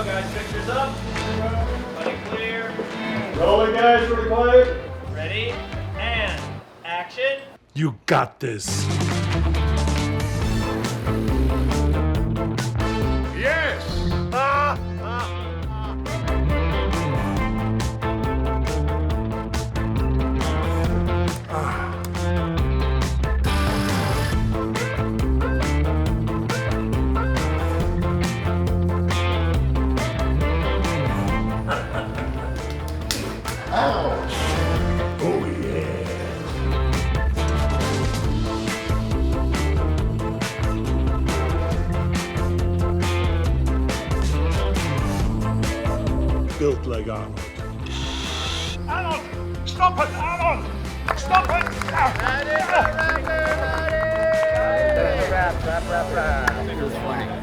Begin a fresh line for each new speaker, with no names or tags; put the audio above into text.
guys. Pictures up. Money clear.
Rolling, guys. Pretty quiet.
Ready? And action.
You got this.
Yes.
Built like Arnold.
Arnold! Stop it, Arnold! Stop it!
Wrap. This is funny.